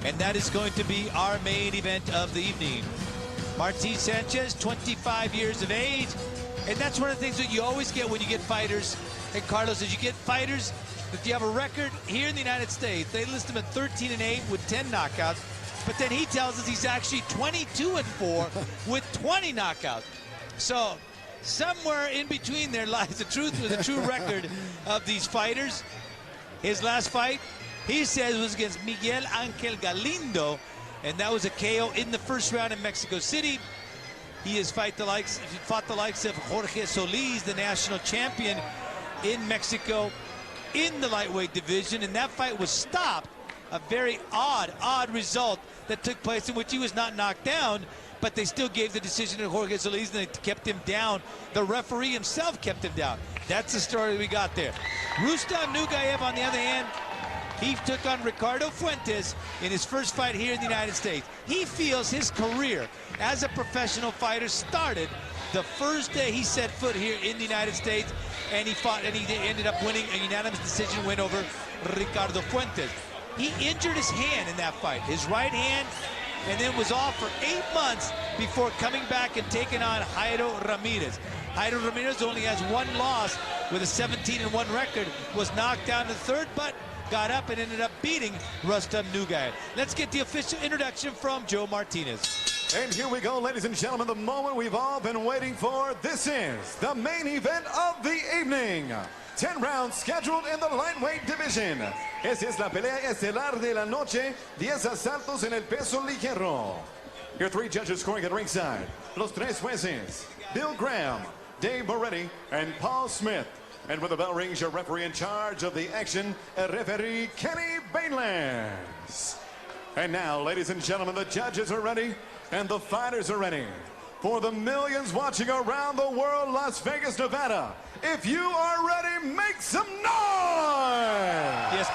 and that is going to be our main event of the evening. Martín Sanchez, 25 years of age, and that's one of the things that you always get when you get fighters. And Carlos, as you get fighters, if you have a record here in the United States, they list him at 13-8 with 10 knockouts, but then he tells us he's actually 22-4 with 20 knockouts. So somewhere in between there lies the truth with the true record of these fighters. His last fight, he says, was against Miguel Ángel Galindo, and that was a KO in the first round in Mexico City. He has fought the likes of Jorge Solis, the national champion in Mexico, in the lightweight division, and that fight was stopped. A very odd result that took place in which he was not knocked down, but they still gave the decision to Jorge Solis, and they kept him down. The referee himself kept him down. That's the story we got there. Rustam Nugaev, on the other hand, he took on Ricardo Fuentes in his first fight here in the United States. He feels his career as a professional fighter started the first day he set foot here in the United States, and he fought, and he ended up winning a unanimous decision win over Ricardo Fuentes. He injured his hand in that fight, his right hand, and then was off for 8 months before coming back and taking on Jairo Ramirez. Jairo Ramirez only has one loss with a 17-1 record, was knocked down in the third, but got up and ended up beating Rustam Nugaev. Let's get the official introduction from Joe Martinez. And here we go, ladies and gentlemen, the moment we've all been waiting for. This is the main event of the evening. 10 rounds scheduled in the lightweight division. Esta es la pelea estelar de la noche. 10 asaltos en el peso ligero. Your three judges scoring at ringside. Los tres jueces, Bill Graham, Dave Moretti, and Paul Smith. And with the bell rings, your referee in charge of the action, referee Kenny Bayless. And now, ladies and gentlemen, the judges are ready and the fighters are ready. For the millions watching around the world, Las Vegas, Nevada, if you are ready, make some noise! Yes.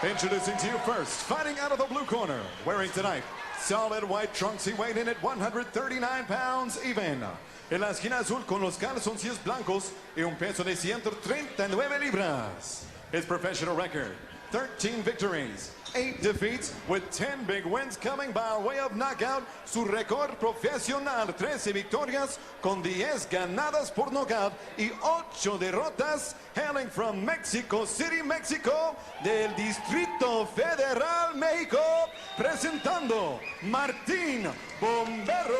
Introducing to you first, fighting out of the blue corner, wearing tonight solid white trunks, he weighed in at 139 pounds even. En la esquina azul con los calzoncillos blancos y un peso de 139 libras. His professional record, 13 victories, 8 defeats, with 10 big wins coming by way of knockout. Su récord profesional, 13 victorias con 10 ganadas por knockout y 8 derrotas, hailing from Mexico City, Mexico, del Distrito Federal, México, presentando Martín Bombero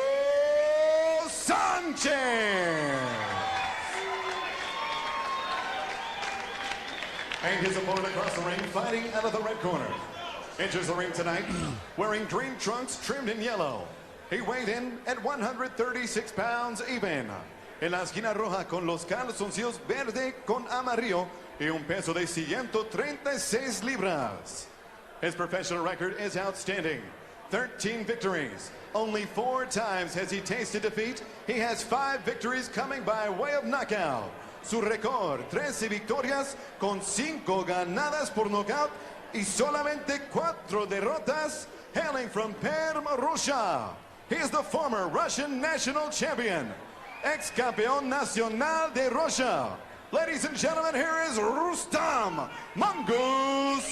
Sanchez. And his opponent across the ring, fighting out of the red corner. Enters the ring tonight, wearing green trunks trimmed in yellow. He weighed in at 136 pounds even. En la esquina roja con los calzoncillos verde con amarillo y un peso de 136 libras. His professional record is outstanding. 13 victories. Only 4 times has he tasted defeat. He has 5 victories coming by way of knockout. Su récord, 13 victorias con 5 ganadas por knockout y solamente 4 derrotas, hailing from Perm, Russia. He is the former Russian national champion, ex-campeón nacional de Russia. Ladies and gentlemen, here is Rustam Nugaev.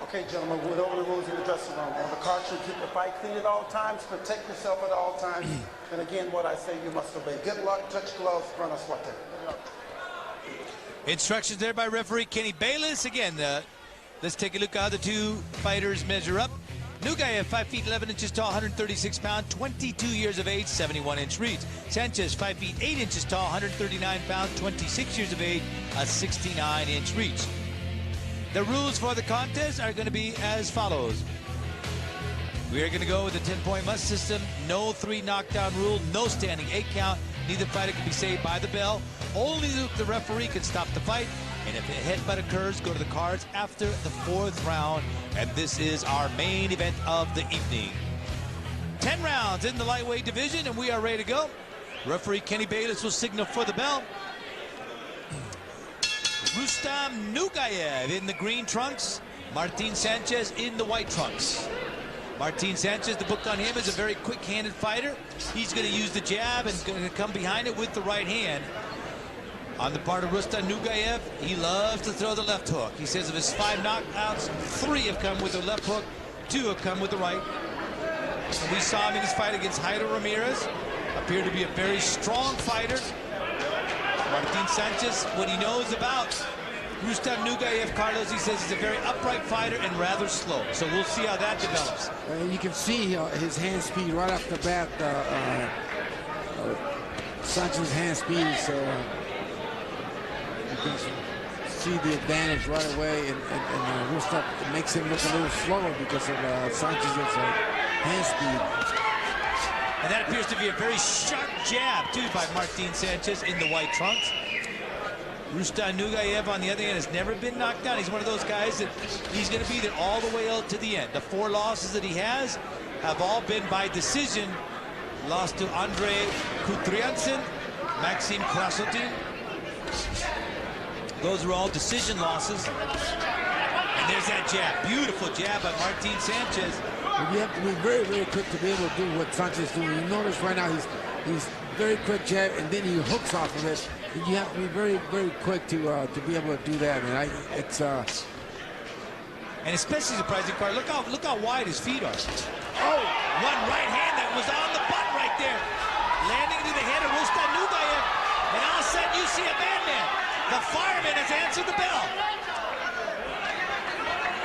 Okay, gentlemen, with all the rules in the dressing room, on the card should keep the fight clean at all times, protect yourself at all times, and again, what I say, you must obey. Good luck, touch gloves, buena suerte. Instructions there by referee Kenny Bayless. Again, let's take a look at how the two fighters measure up. Nugaev, 5 feet 11 inches tall, 136 pounds, 22 years of age, 71-inch reach. Sanchez, 5 feet 8 inches tall, 139 pounds, 26 years of age, a 69-inch reach. The rules for the contest are going to be as follows. We are going to go with the 10-point must system, no 3 knockdown rule, no standing 8 count. Neither fighter can be saved by the bell. Only the referee can stop the fight. And if a headbutt occurs, go to the cards after the 4th round. And this is our main event of the evening. 10 rounds in the lightweight division, and we are ready to go. Referee Kenny Bayless will signal for the bell. Rustam Nugaev in the green trunks, Martin Sanchez in the white trunks. Martin Sanchez, the book on him is a very quick-handed fighter. He's going to use the jab and going to come behind it with the right hand. On the part of Rustam Nugaev, he loves to throw the left hook. He says of his 5 knockouts, 3 have come with the left hook, 2 have come with the right. And we saw him in his fight against Jairo Ramirez. Appeared to be a very strong fighter. Martin Sanchez, what he knows about Rustam Nugaev, Carlos, he says he's a very upright fighter and rather slow. So we'll see how that develops. You can see his hand speed right off the bat. Sanchez's hand speed, so you can see the advantage right away. And Rustam makes him look a little slower because of Sanchez's hand speed. And that appears to be a very sharp jab, too, by Martin Sanchez in the white trunks. Rustam Nugaev, on the other hand, has never been knocked down. He's one of those guys that he's going to be there all the way out to the end. The 4 losses that he has have all been by decision. Lost to Andre Kutriansen, Maxim Krasnotin. Those are all decision losses. And there's that jab. Beautiful jab by Martin Sanchez. But you have to be very, very quick to be able to do what Sanchez is doing. You notice right now he's very quick jab, and then he hooks off of it. And you have to be very, very quick to be able to do that. And and especially surprising, Carl. Look how wide his feet are. Oh, one right hand that was on the butt right there, landing to the head of Rustam Nugaev. And all of a sudden, you see a madman. The fireman has answered the bell.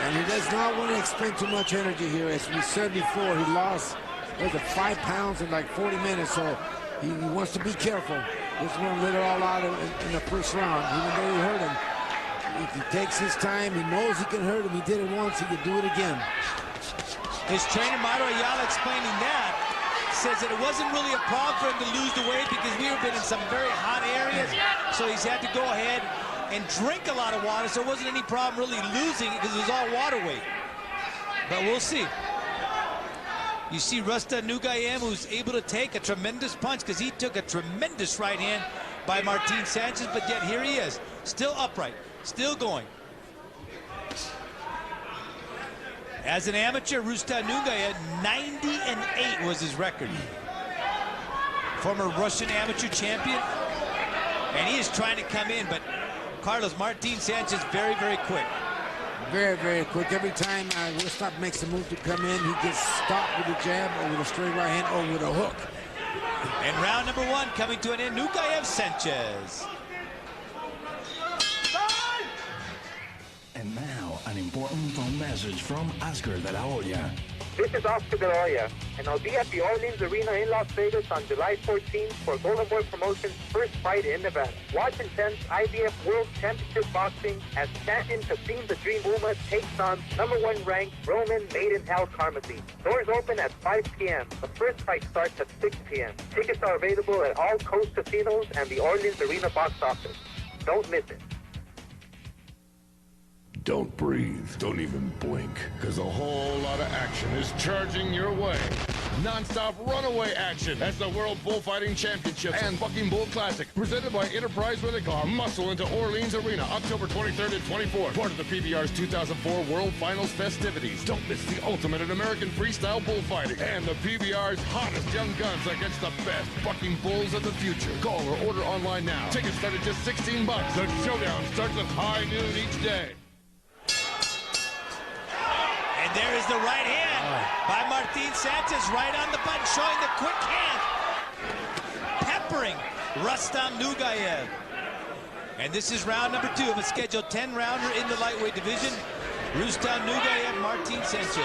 And he does not want to expend too much energy here. As we said before, he lost 5 pounds in like 40 minutes, so he wants to be careful. Just want to let it all out in the first round, even though he hurt him. If he takes his time, he knows he can hurt him. He did it once, he can do it again. His trainer, Mauro Ayala, explaining that, says that it wasn't really a problem for him to lose the weight because we have been in some very hot areas, so he's had to go ahead and drink a lot of water, so it wasn't any problem really losing it because it was all water weight. But we'll see. You see Rustam Nugaev, who's able to take a tremendous punch because he took a tremendous right hand by Martin Sanchez, but yet here he is, still upright, still going. As an amateur, Rustam Nugaev, 90-8 was his record. Former Russian amateur champion, and he is trying to come in, but Carlos, Martin Sanchez, very, very quick. Very, very quick. Every time Rustam makes a move to come in, he gets stopped with a jab or with a straight right hand or with a hook. And round number 1 coming to an end, Nugaev Sanchez. And now, an important phone message from Oscar de la Hoya. This is Oscar de la Hoya, and I'll be at the Orleans Arena in Las Vegas on July 14th for Golden Boy Promotions' first fight in Nevada. Watch intense IBF World Championship boxing as champion Kasim the Dream Uma takes on #1 ranked Roman Made in Hell Carmody. Doors open at 5 p.m. The first fight starts at 6 p.m. Tickets are available at all Coast casinos and the Orleans Arena box office. Don't miss it. Don't breathe. Don't even blink. Because a whole lot of action is charging your way. Non-stop runaway action. That's the World Bullfighting Championships and Bucking Bull Classic. Presented by Enterprise Rent-A-Car. Muscle into Orleans Arena. October 23rd and 24th. Part of the PBR's 2004 World Finals festivities. Don't miss the ultimate in American freestyle bullfighting. And the PBR's hottest young guns against the best bucking bulls of the future. Call or order online now. Tickets start at just $16. The showdown starts at high noon each day. And there is the right hand by Martin Sanchez, right on the button, showing the quick hand, peppering Rustam Nugaev. And this is round number 2 of a scheduled 10-rounder in the lightweight division. Rustam Nugaev, Martin Sanchez.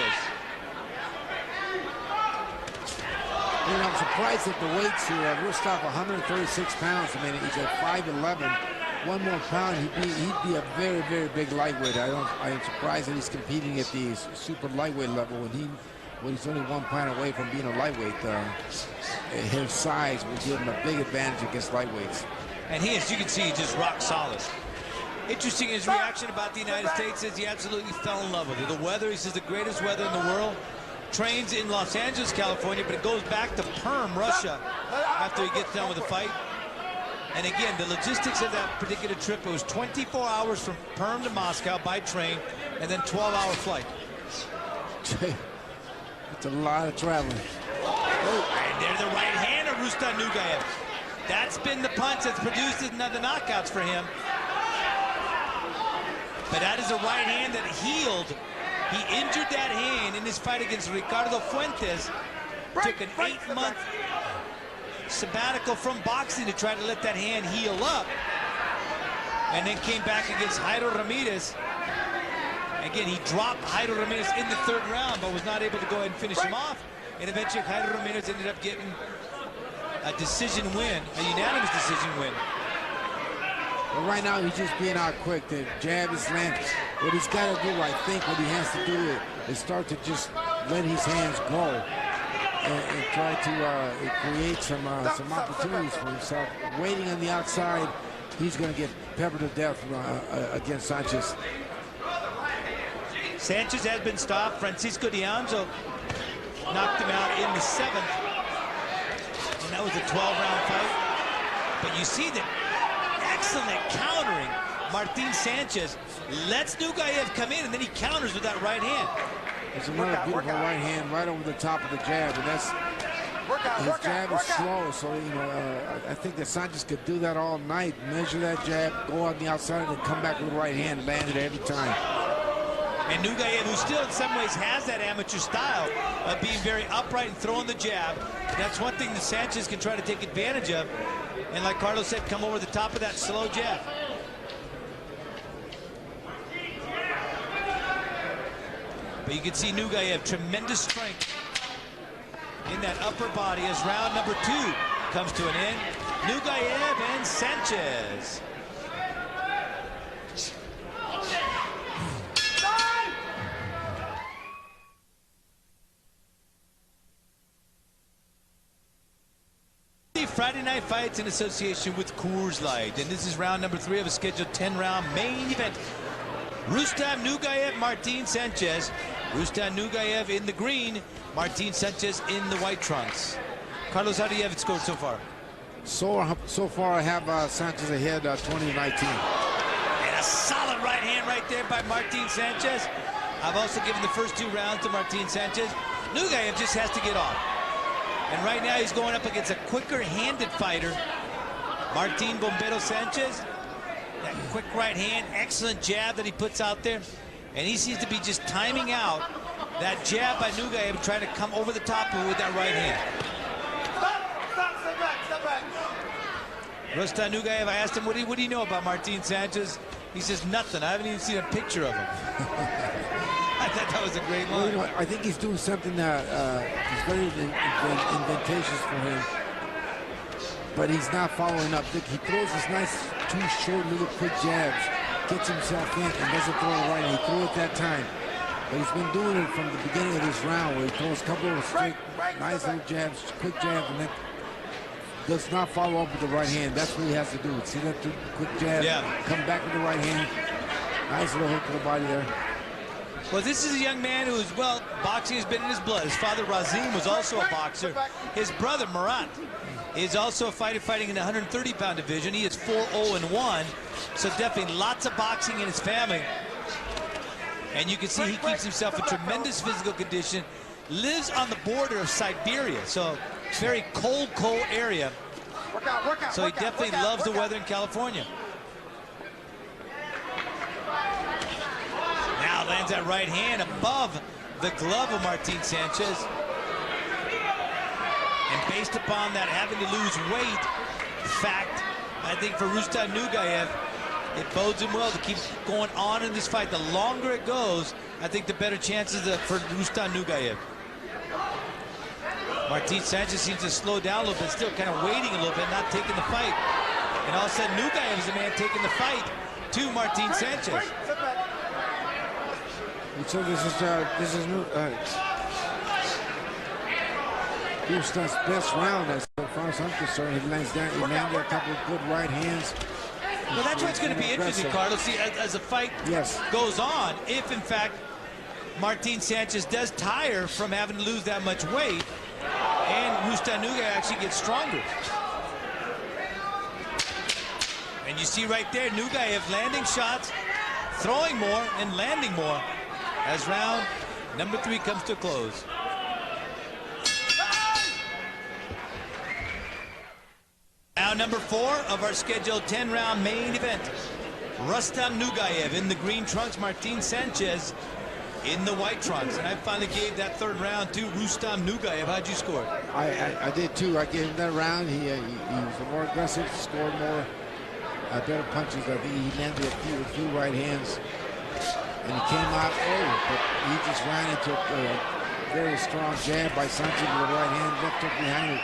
You know, I'm surprised at the weights here. Rustam, 136 pounds. I mean, he's at 5'11". 1 more pound, he'd be a very, very big lightweight. I am surprised that he's competing at the super lightweight level when he's only 1 pound away from being a lightweight. His size will give him a big advantage against lightweights. And he, as you can see, just rock solid. Interesting his reaction about the United States, says he absolutely fell in love with it. The weather, he says, the greatest weather in the world. Trains in Los Angeles, California, but it goes back to Perm, Russia, after he gets done with the fight. And again, the logistics of that particular trip, it was 24 hours from Perm to Moscow by train, and then 12-hour flight. It's a lot of traveling. And there's the right hand of Rustam Nugaev. That's been the punch that's produced another knockouts for him. But that is a right hand that healed. He injured that hand in his fight against Ricardo Fuentes. Took an 8-month sabbatical from boxing to try to let that hand heal up. And then came back against Jairo Ramirez. Again, he dropped Jairo Ramirez in the 3rd round, but was not able to go ahead and finish him off. And eventually, Jairo Ramirez ended up getting a decision win, a unanimous decision win. But right now, he's just being out quick. The jab is landing. What he's got to do, I think, what he has to do is start to just let his hands go and try to create some opportunities for himself. Waiting on the outside, he's going to get peppered to death against Sanchez. Sanchez has been stopped. Francisco D'Anzo knocked him out in the 7th. And that was a 12-round fight. But you see that excellent countering. Martin Sanchez lets Nugaev come in, and then he counters with that right hand. It's another beautiful right hand right over the top of the jab, and that's his jab is slow. So you know, I think that Sanchez could do that all night. Measure that jab, go on the outside, and then come back with the right hand, land it every time. And Nugaev, who still in some ways has that amateur style of being very upright and throwing the jab, that's one thing that Sanchez can try to take advantage of. And like Carlos said, come over the top of that slow jab. But you can see Nugaev, tremendous strength in that upper body as round number 2 comes to an end. Nugaev and Sanchez. Friday night fights in association with Coors Light, and this is round number 3 of a scheduled 10-round main event. Rustam Nugaev, Martin Sanchez. Rustam Nugaev in the green, Martin Sanchez in the white trunks. Carlos, how do you have it scored so far? So far, I have Sanchez ahead 2019. And a solid right hand right there by Martin Sanchez. I've also given the first 2 rounds to Martin Sanchez. Nugaev just has to get off. And right now he's going up against a quicker-handed fighter, Martin Bombero Sanchez. That quick right hand, excellent jab that he puts out there. And he seems to be just timing out that jab by Nugaev and trying to come over the top of it with that right hand. Step back. Rustam Nugaev, I asked him, what do you know about Martin Sanchez? He says, nothing. I haven't even seen a picture of him. I thought that was a great line. Well, you know, I think he's doing something that is very inventatious for him, but he's not following up. He throws this nice 2 short little quick jabs, gets himself in, and doesn't throw it right. And he threw it that time, but he's been doing it from the beginning of this round, where he throws a couple of straight, nice little jabs, quick jabs, and then does not follow up with the right hand. That's what he has to do. See that quick jab, come back with the right hand. Nice little hook to the body there. Well, this is a young man who is, well, boxing has been in his blood. His father, Razim, was also a boxer. His brother, Murat, is also a fighter fighting in the 130-pound division. He is 4-0-1, so definitely lots of boxing in his family. And you can see he keeps himself in tremendous physical condition, lives on the border of Siberia, so very cold area. So he definitely loves the weather in California. Now lands that right hand above the glove of Martin Sanchez. And based upon that having to lose weight fact, I think for Rustam Nugaev, it bodes him well to keep going on in this fight. The longer it goes, I think the better chances for Rustam Nugaev. Martin Sanchez seems to slow down a little bit, still kind of waiting a little bit, not taking the fight. And all of a sudden, Nugaev is the man taking the fight to Martin Sanchez. So this is Rustam's best round as far as I'm concerned. He lands down, he landed a couple of good right hands. Well, that's what's going to be interesting, Carlos. See, as the fight goes on, if in fact Martin Sanchez does tire from having to lose that much weight, and Rustam Nugaev actually gets stronger. And you see right there, Nugaev landing shots, throwing more, and landing more as round number 3 comes to a close. Round number 4 of our scheduled 10-round main event. Rustam Nugaev in the green trunks, Martin Sanchez in the white trunks. And I finally gave that 3rd round to Rustam Nugaev. How'd you score? I did too. I gave him that round. He was more aggressive, scored more, better punches. I think he landed a few right hands. And he came out early, but he just ran into a very strong jab by Sanchez with the right hand, left hook behind it.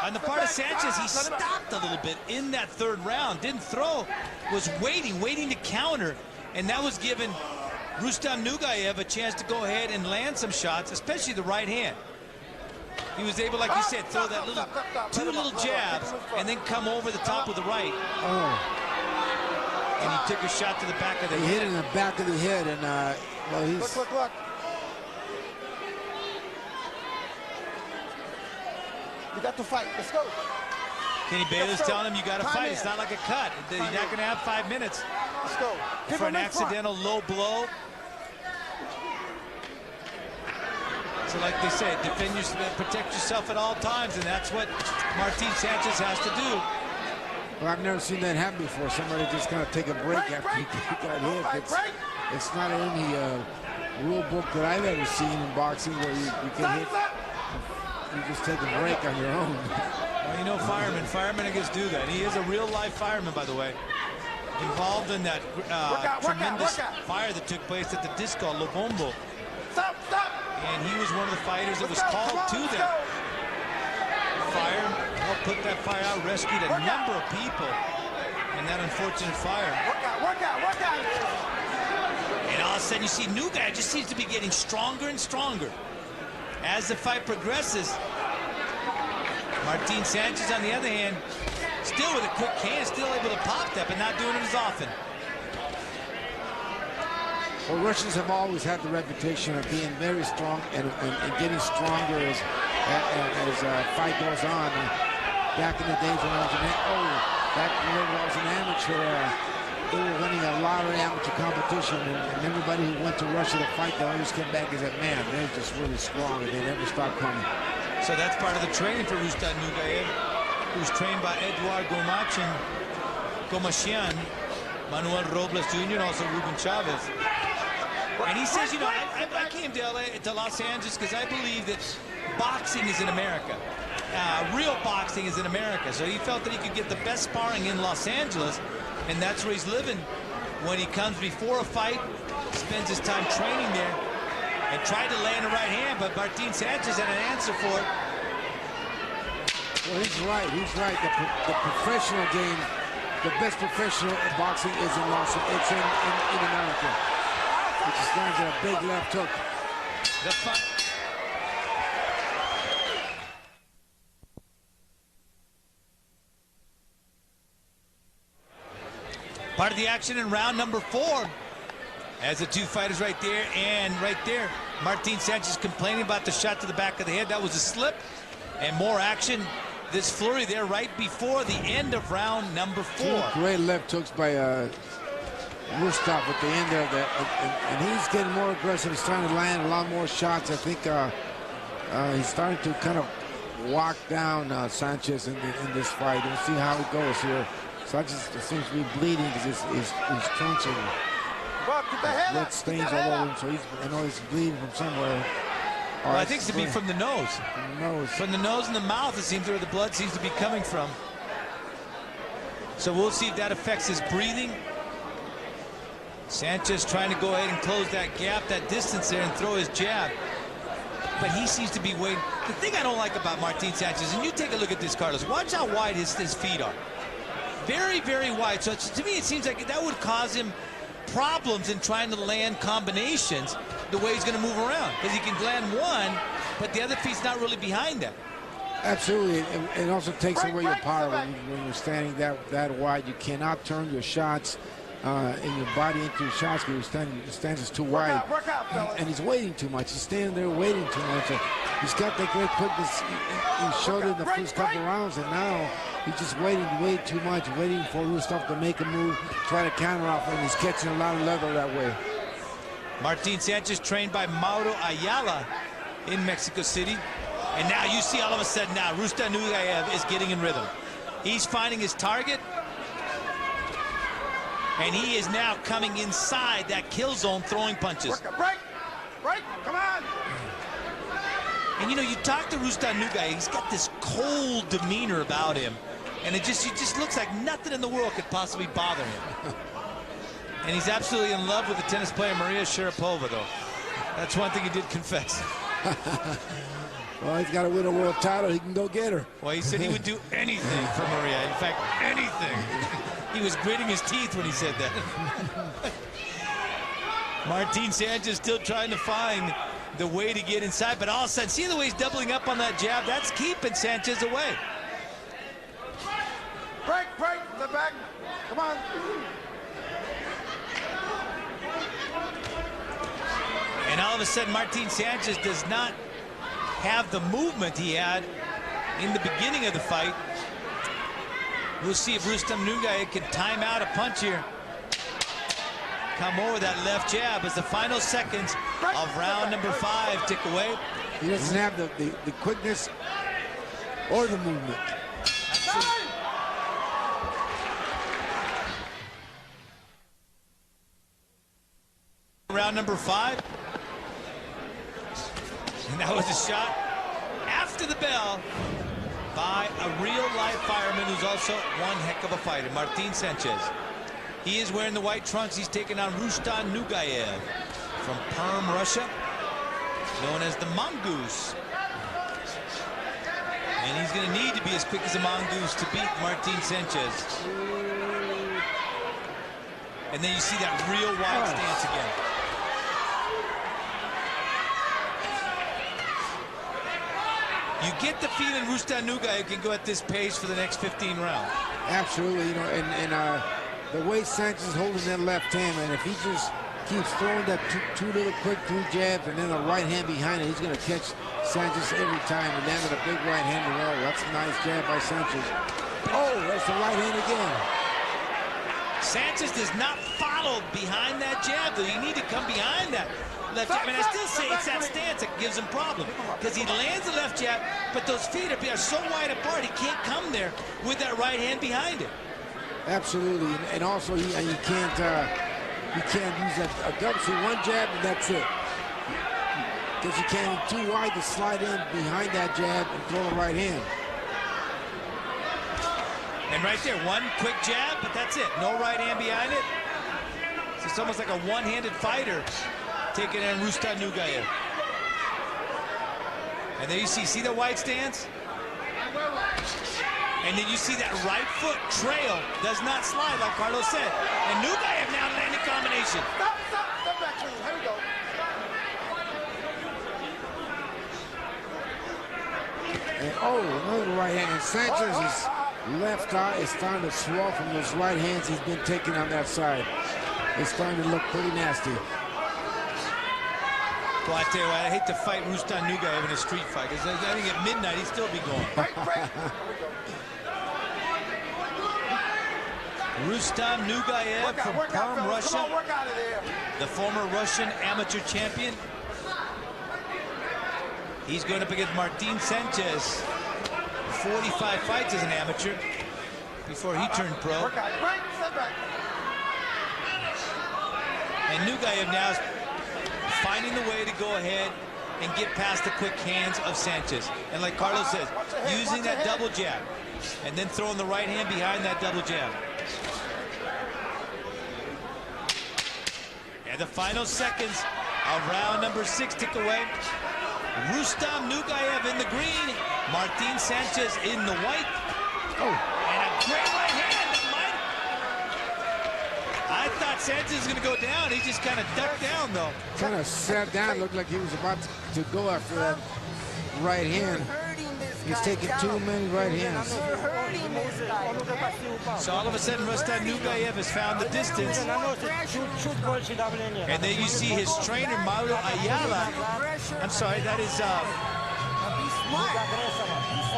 On the part of Sanchez, he stopped a little bit in that 3rd round. Didn't throw, was waiting to counter. And that was giving Rustam Nugaev a chance to go ahead and land some shots, especially the right hand. He was able, like you said, throw that little, 2 little jabs and then come over the top with the right. And he took a shot to the back of the head. He hit in the back of the head, and well, he's... Look. You got to fight. Let's go. Kenny Baylor's telling him you got to fight. It's not like a cut. You're not going to have 5 minutes. Let's go. For an accidental low blow. So like they said, protect yourself at all times, and that's what Martin Sanchez has to do. Well, I've never seen that happen before. Somebody just kind of take a break after he got hit. It's not in any rule book that I've ever seen in boxing where you can hit. You just take a break on your own. Well, you know, firemen I guess do that. He is a real-life fireman, by the way. Involved in that tremendous fire that took place at the disco, Lobombo. Stop. And he was one of the fighters that was called to that fire. Helped put that fire out, rescued a number of people in that unfortunate fire. Work out. And all of a sudden, you see Nugaev just seems to be getting stronger and stronger as the fight progresses. Martin Sanchez, on the other hand, still with a quick hand, still able to pop that, but not doing it as often. Well, Russians have always had the reputation of being very strong and getting stronger as fight goes on. Back in the days when I was an amateur, they were winning a lot of amateur competition, and everybody who went to Russia to fight, they always came back and said, man, they're just really strong, and they never stop coming. So that's part of the training for Rustam Nugaev, who's trained by Eduard Gomashian, Manuel Robles Jr., and also Ruben Chavez. And he says, you know, I came to Los Angeles because I believe that boxing is in America. Real boxing is in America. So he felt that he could get the best sparring in Los Angeles, and that's where he's living. When he comes before a fight, spends his time training there, and tried to land a right hand, but Martin Sanchez had an answer for it. Well, he's right. The professional game, the best professional boxing is in It's in America. It just lands a big left hook. The fight. Part of the action in round number 4. As the two fighters right there, and right there, Martin Sanchez complaining about the shot to the back of the head. That was a slip, and more action. This flurry there right before the end of round number 4. Two great left hooks by Rustam at the end there, and he's getting more aggressive. He's trying to land a lot more shots. I think he's starting to kind of walk down Sanchez in this fight. We'll see how it goes here. Sanchez seems to be bleeding because his trunks are blood stains all over him, so I know he's bleeding from somewhere. Well, I think it's to be from the nose. From the nose and the mouth, it seems where the blood seems to be coming from. So we'll see if that affects his breathing. Sanchez trying to go ahead and close that gap, that distance there, and throw his jab. But he seems to be waiting. The thing I don't like about Martin Sanchez, and you take a look at this, Carlos, watch how wide his feet are. Very, very wide. So to me, it seems like that would cause him problems in trying to land combinations the way he's going to move around, because he can land one, but the other feet's not really behind that. Absolutely. It also takes away your power when you're standing that wide. You cannot turn your shots. in your body into your shots because your stance is too wide. Work out, fellas. And he's waiting too much. He's standing there waiting too much. He's got that great quickness. He showed it in the first couple rounds, and now he's just waiting way too much, waiting for Rustam to make a move, try to counter off, and he's catching a lot of leather that way. Martin Sanchez, trained by Mauro Ayala in Mexico City. And now you see all of a sudden now Rustam Nugaev is getting in rhythm. He's finding his target. And he is now coming inside that kill zone, throwing punches. Break, come on. And you know, you talk to Rustam Nugaev, he's got this cold demeanor about him. And it just looks like nothing in the world could possibly bother him. And he's absolutely in love with the tennis player Maria Sharapova, though. That's one thing he did confess. Well, he's got to win a world title. He can go get her. Well, he said he would do anything for Maria. In fact, anything. He was gritting his teeth when he said that. Martin Sanchez still trying to find the way to get inside, but all of a sudden, see the way he's doubling up on that jab? That's keeping Sanchez away. Break, the back. Come on. And all of a sudden, Martin Sanchez does not have the movement he had in the beginning of the fight. We'll see if Rustam Nugaev can time out a punch here. Come over that left jab as the final seconds of round number 5 tick away. He doesn't have the quickness or the movement. Round number 5. And that was a shot after the bell by a real-life fireman who's also one heck of a fighter, Martin Sanchez. He is wearing the white trunks. He's taking on Rustam Nugaev from Perm, Russia, known as the Mongoose. And he's going to need to be as quick as a mongoose to beat Martin Sanchez. And then you see that real wide stance again. You get the feeling Rustam Nugaev can go at this pace for the next 15 rounds. Absolutely, you know, and the way Sanchez is holding that left hand, and if he just keeps throwing that two little quick jabs and then the right hand behind it, he's going to catch Sanchez every time and landed a big right hand. Oh, that's a nice jab by Sanchez. Oh, that's the right hand again. Sanchez does not follow behind that jab, though. You need to come behind that left jab. And I still say it's that stance that gives him problems, because he lands the left jab, but those feet are so wide apart, he can't come there with that right hand behind it. Absolutely, and also he can't use that a double. See, one jab and that's it, because you can't be too wide to slide in behind that jab and throw the right hand. And right there, one quick jab, but that's it. No right hand behind it. So it's almost like a one-handed fighter taking in Rustam Nugaev. And there you see the wide stance? And then you see that right foot trail does not slide, like Carlos said. And Nugaev now landing combination. Step back, please. Here we go. And another right hand. And Sanchez's left eye is starting to swell from those right hands he's been taking on that side. It's starting to look pretty nasty. Well, I tell you what, I hate to fight Rustam Nugaev in a street fight, because I think at midnight he'd still be going. Rustam Nugaev from Perm, Russia, the former Russian amateur champion. He's going up against Martin Sanchez, 45 fights as an amateur before he turned pro. And Nugaev now is finding the way to go ahead and get past the quick hands of Sanchez. And like Carlos says, using that double jab and then throwing the right hand behind that double jab. And the final seconds of round number 6 tick away. Rustam Nugaev in the green, Martin Sanchez in the white. Oh, and a great right hand. I thought Sanchez was going to go down. He just kind of ducked down, though. Kind of sat down, looked like he was about to go after that right hand. He's taking too many right hands. So all of a sudden, Rustam Nugaev has found the distance. And then you see his trainer, Mauro Ayala. I'm sorry, that is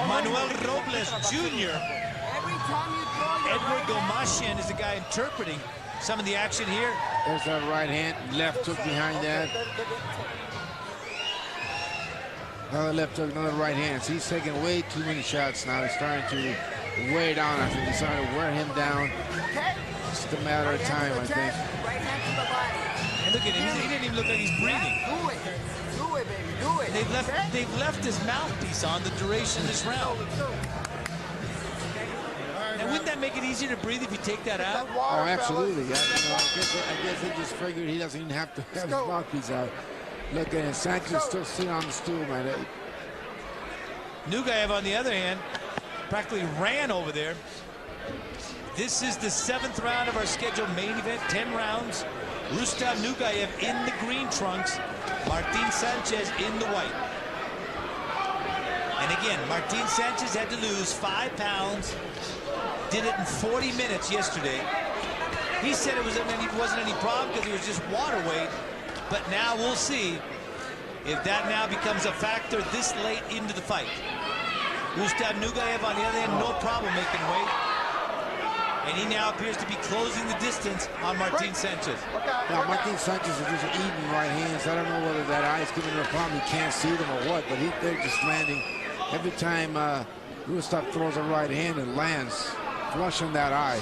Manuel Robles Jr. Edward Gomashian is the guy interpreting some of the action here. There's that right hand, left hook behind that. Another left hook, another right hand. So he's taking way too many shots now. He's starting to wear down. I think he's starting to wear him down. It's just a matter of time, I think. And look at him. He didn't even look like he's breathing. Do it, baby. Do it. They've left his mouthpiece on the duration of this round. Now, wouldn't that make it easier to breathe if you take that out? Oh, absolutely. I guess they just figured he doesn't even have to have his mouthpiece out. Look at him. Sanchez still sitting on the stool, man. Nugaev, on the other hand, practically ran over there. This is the 7th round of our scheduled main event, 10 rounds. Rustam Nugaev in the green trunks, Martin Sanchez in the white. And again, Martin Sanchez had to lose 5 pounds. Did it in 40 minutes yesterday. He said it wasn't any problem because it was just water weight. But now we'll see if that now becomes a factor this late into the fight. Rustam Nugaev, on the other hand, no problem making weight. And he now appears to be closing the distance on Martin Sanchez. Now, Martin Sanchez is just eating right hands. I don't know whether that eye is giving him a problem. He can't see them or what, but they're just landing. Every time Rustam throws a right hand, it lands flush on that eye.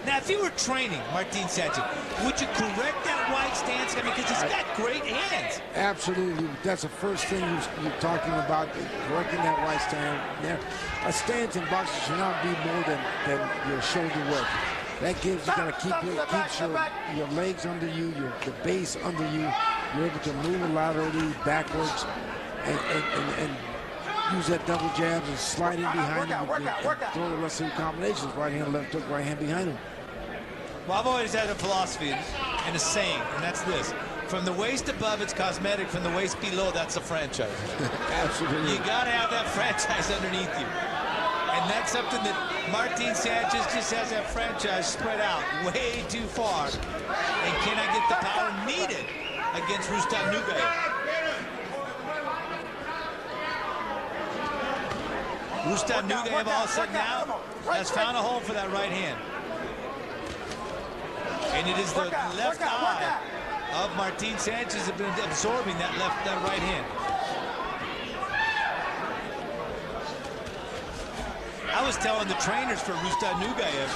Now, if you were training Martin Sanchez, would you correct that right stance? I mean, because he's got great hands. Absolutely. That's the first thing you're talking about, correcting that right stand. There, a stance in boxing should not be more than your shoulder width. That gives you gonna keeps your legs under you, the base under you. You're able to move laterally, backwards, and use that double jab and slide in behind him and throw the rest of the combinations. Right hand, left hook, right hand behind him. Well, I've always had a philosophy and a saying, and that's this. From the waist above, it's cosmetic. From the waist below, that's a franchise. Absolutely. You got to have that franchise underneath you. And that's something that Martin Sanchez just has that franchise spread out way too far and cannot get the power needed against Rustam Nugaev. Rustam Nugaev all of a sudden now has found a home for that right hand. And it is the left eye of Martin Sanchez have been absorbing that right hand. I was telling the trainers for Rustam Nugaev,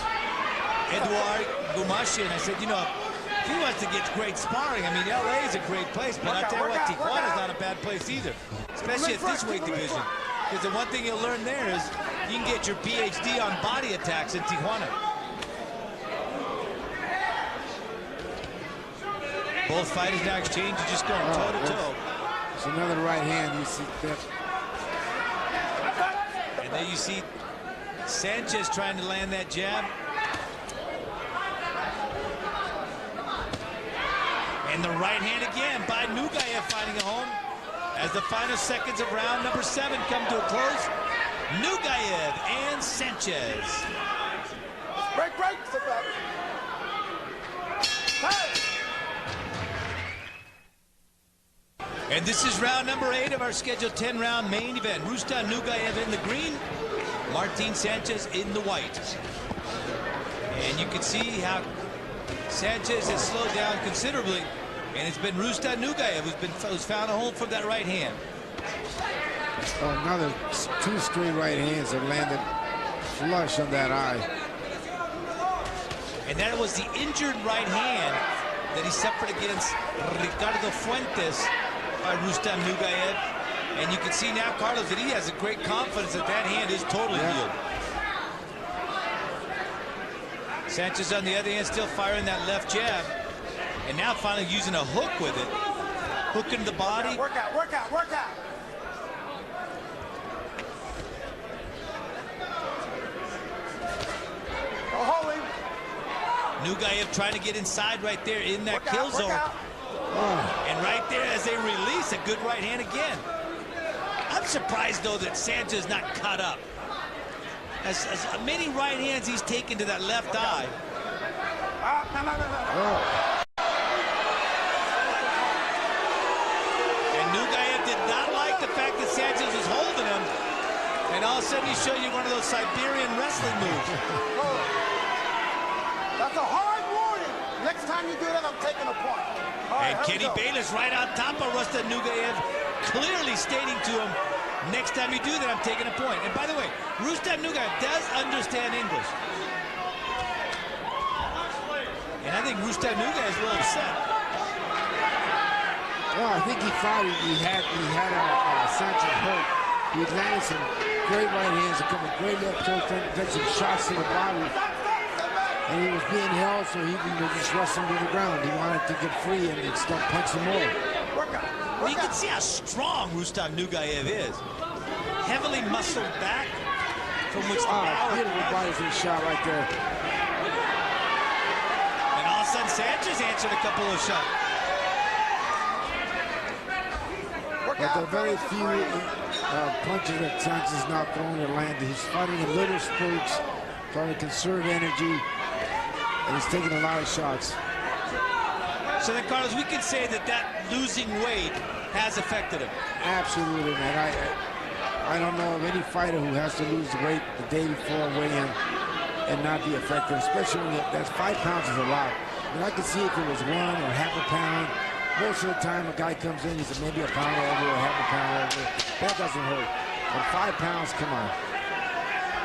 Edward Gomashian, I said, you know, if he wants to get great sparring, I mean, LA is a great place, but I tell you what, Tijuana is not a bad place either, especially at this weight division. Because the one thing you'll learn there is you can get your PhD on body attacks in Tijuana. Both fighters now exchange, just going toe-to-toe. It's another right hand. You see that. And then you see Sanchez trying to land that jab. And the right hand again by Nugaev finding a home. As the final seconds of round number 7 come to a close, Nugaev and Sanchez. Break, sit back. Hey! And this is round number 8 of our scheduled 10-round main event. Rustam Nugaev in the green, Martin Sanchez in the white. And you can see how Sanchez has slowed down considerably. And it's been Rustam Nugaev who's found a home for that right hand. Oh, another 2 straight right hands that landed flush on that eye. And that was the injured right hand that he suffered against Ricardo Fuentes by Rustam Nugaev. And you can see now, Carlos, that he has a great confidence that that hand is totally healed. Sanchez, on the other hand, still firing that left jab. And now finally using a hook with it. Hook into the body. Work out. Go hold him. Nugaev trying to get inside right there in that kill zone. And right there as they release, a good right hand again. I'm surprised, though, that Sanchez is not caught up. As many right hands he's taken to that left eye. And Nugaev did not like the fact that Sanchez was holding him. And all of a sudden he showed you one of those Siberian wrestling moves. That's a hard warning. Next time you do that, I'm taking a point. And Kenny Bayless right on top of Rustam Nugaev, clearly stating to him, next time you do that, I'm taking a point. And by the way, Rustam Nugaev does understand English. And I think Rustam Nugaev is a little upset. Well, I think he thought he had Sanchez hurt. He landed some great right hands, a couple of great left hooks, then some shots to the body. And he was being held, so he was just wrestling to the ground. He wanted to get free and start punching more. Well, you can see how strong Rustam Nugaev is. Heavily muscled back, from which the power beautiful body shot right there. And all of a sudden, Sanchez answered a couple of shots. But the very few punches that Sanchez is not throwing or landing, he's fighting in little spurts, trying to conserve energy, and he's taking a lot of shots. So then, Carlos, we can say that losing weight has affected him. Absolutely, man. I don't know of any fighter who has to lose weight the day before weigh-in and not be affected, especially when that's 5 pounds is a lot. I mean, I could see if it was 1 or half a pound. Most of the time, a guy comes in, he's maybe a pound over or half a pound over. That doesn't hurt. But 5 pounds, come on.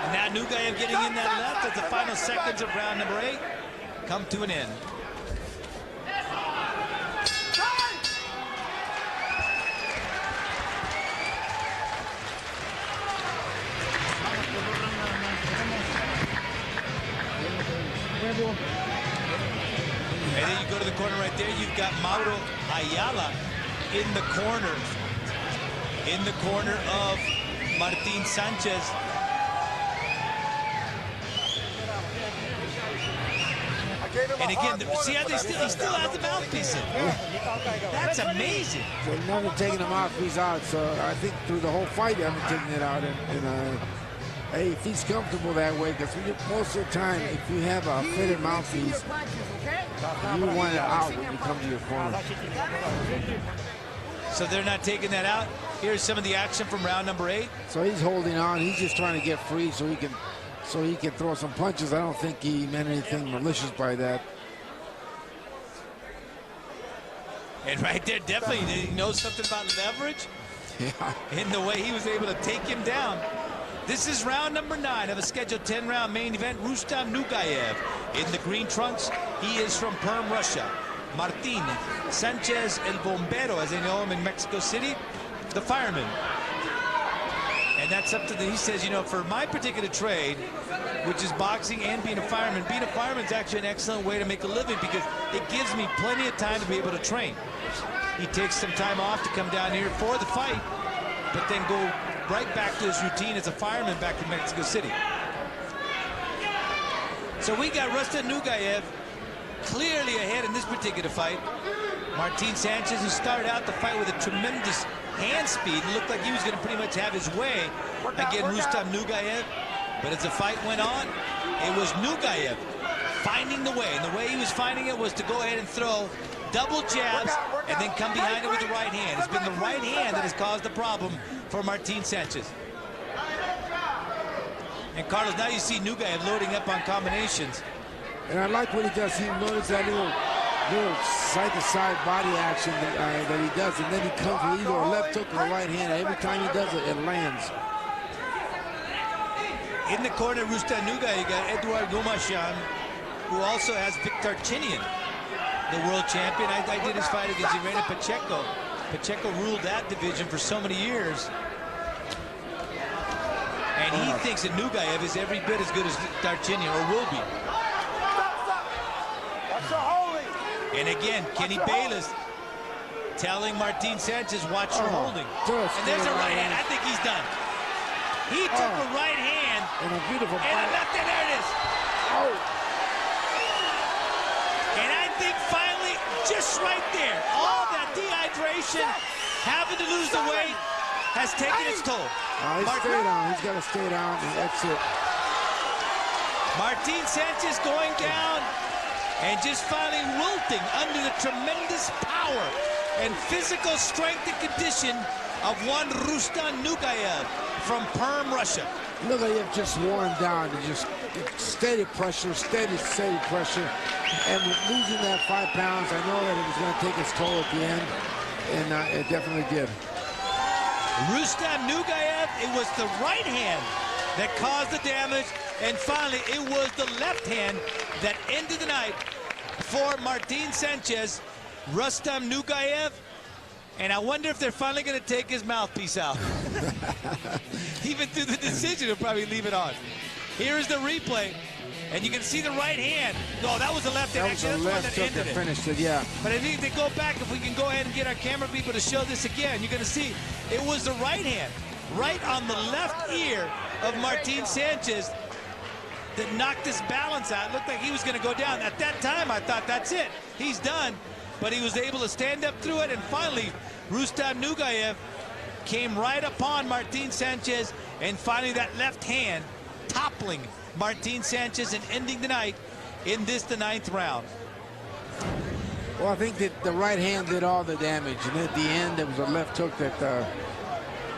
And now Nugaev getting in that left as the final seconds of round number 8 come to an end. And then you go to the corner right there, you've got Mauro Ayala in the corner of Martin Sanchez. And again, see how he still has the mouthpiece in. That's amazing. They've never taken the mouthpiece out, so I think through the whole fight they haven't taken it out. And hey, if he's comfortable that way, because most of the time, if you have a fitted mouthpiece, you want it out when you come to your corner. So they're not taking that out. Here's some of the action from round number 8. So he's holding on. He's just trying to get free so he can throw some punches. I don't think he meant anything malicious by that. And right there, definitely, he knows something about leverage. Yeah. In the way he was able to take him down. This is round number 9 of a scheduled 10-round main event. Rustam Nugaev in the green trunks. He is from Perm, Russia. Martin Sanchez El Bombero, as they know him in Mexico City, the fireman. And that's up to he says, you know, for my particular trade, which is boxing and being a fireman is actually an excellent way to make a living because it gives me plenty of time to be able to train. He takes some time off to come down here for the fight, but then go right back to his routine as a fireman back in Mexico City. So we got Rustam Nugaev clearly ahead in this particular fight. Martin Sanchez, who started out the fight with a tremendous hand speed and looked like he was going to pretty much have his way against Rustam Nugaev. But as the fight went on, it was Nugaev finding the way. And the way he was finding it was to go ahead and throw double jabs and then come behind it with the right hand. It's been the right hand that has caused the problem for Martin Sanchez. And Carlos, now you see Nugaev loading up on combinations. And I like what he does. He noticed that little side-to-side body action that he does, and then he comes with either a left hook or a right hand. Every time he does it, it lands. In the corner, Rustam Nugaev, you got Eduard Gomashan, who also has Victor Chinian, the world champion. I did his fight against Irene Pacheco. Pacheco ruled that division for so many years. And he thinks that Nugaev is every bit as good as Darchinian, or will be. And again, Kenny Bayless telling Martin Sanchez, watch your holding. And there's a right hand. I think he's done. He took a right hand. And a beautiful and a left hand. There it is. And I think finally, just right there, all that dehydration, having to lose the weight, has taken its toll. He's stay down. He's got to stay down, and that's it. Martin Sanchez going down and just finally wilting under the tremendous power and physical strength and condition of one Rustam Nugaev from Perm, Russia. Nugaev just worn down and just steady pressure, steady pressure. And with losing that 5 pounds, I know that it was going to take its toll at the end, and it definitely did. Rustam Nugaev, it was the right hand that caused the damage, and finally it was the left hand that ended the night for Martin Sanchez. Rustam Nugaev, and I wonder if they're finally going to take his mouthpiece out. Even through the decision, he'll probably leave it on. Here's the replay, and you can see the right hand. No, that was the left hand. Actually, that's the one that ended it. Finished it, yeah. But I think if they go back, if we can go ahead and get our camera people to show this again, you're going to see it was the right hand, right on the left ear of Martin Sanchez that knocked his balance out. It looked like he was going to go down. At that time, I thought, that's it. He's done. But he was able to stand up through it, and finally, Rustam Nugaev came right upon Martin Sanchez, and finally that left hand toppling Martin Sanchez and ending the night in this, the 9th round. Well, I think that the right hand did all the damage, and at the end, there was a left hook that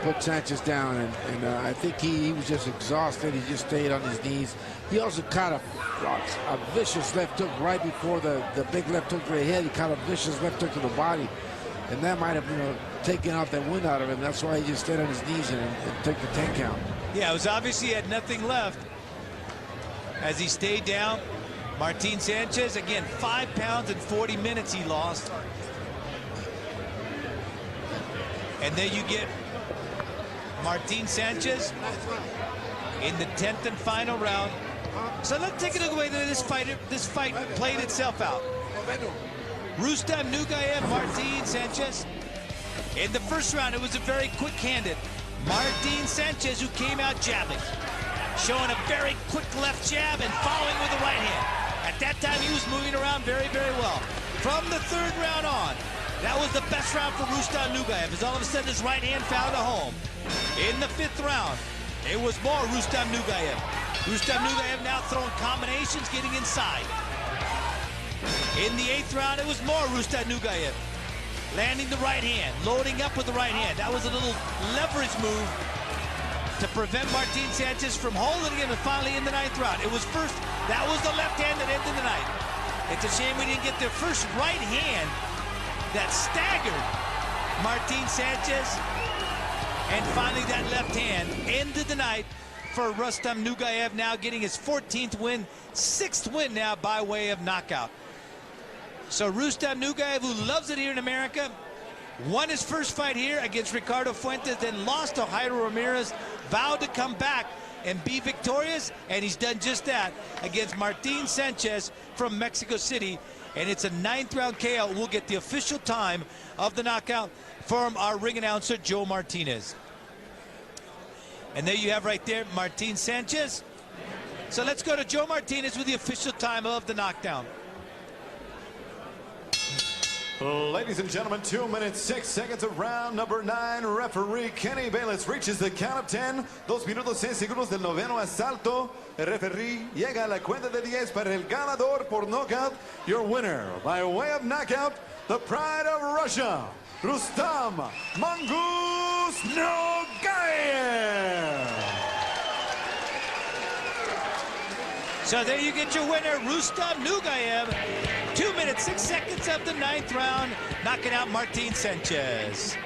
put Sanchez down, and I think he was just exhausted. He just stayed on his knees. He also caught a vicious left hook right before the big left hook to the head. He caught a vicious left hook to the body, and that might have, taken out that wind out of him. That's why he just stayed on his knees and took the 10 count. Yeah, it was obviously he had nothing left as he stayed down. Martin Sanchez, again, 5 pounds and 40 minutes he lost. And then you get Martin Sanchez in the 10th and final round. So let's take a look at the way that this fight played itself out. Rustam Nugaev, Martin Sanchez. In the first round, it was a very quick-handed Martin Sanchez who came out jabbing, showing a very quick left jab and following with the right hand. At that time, he was moving around very, very well. From the 3rd round on, that was the best round for Rustam Nugaev, as all of a sudden his right hand found a home. In the 5th round, it was more Rustam Nugaev. Rustam Nugaev now throwing combinations, getting inside. In the 8th round, it was more Rustam Nugaev, landing the right hand, loading up with the right hand. That was a little leverage move to prevent Martin Sanchez from holding him, and finally in the 9th round. It was first, that was the left hand that ended the night. It's a shame we didn't get the first right hand that staggered Martin Sanchez, and finally that left hand ended the night for Rustam Nugaev, now getting his 14th win, 6th win now by way of knockout. So Rustam Nugaev, who loves it here in America, won his first fight here against Ricardo Fuentes, then lost to Jairo Ramirez, vowed to come back and be victorious, and he's done just that against Martin Sanchez from Mexico City. And it's a 9th round KO. We'll get the official time of the knockout from our ring announcer, Joe Martinez. And there you have right there, Martin Sanchez. So let's go to Joe Martinez with the official time of the knockdown. Ladies and gentlemen, 2 minutes, 6 seconds of round number 9. Referee Kenny Bayless reaches the count of 10. 2 minutos 6 segundos del 9º asalto. El referee llega a la cuenta de 10 para el ganador por knockout. Your winner by way of knockout, the pride of Russia, Rustam Nugaev. So there you get your winner, Rustam Nugaev. 2 minutes, 6 seconds of the 9th round, knocking out Martin Sanchez.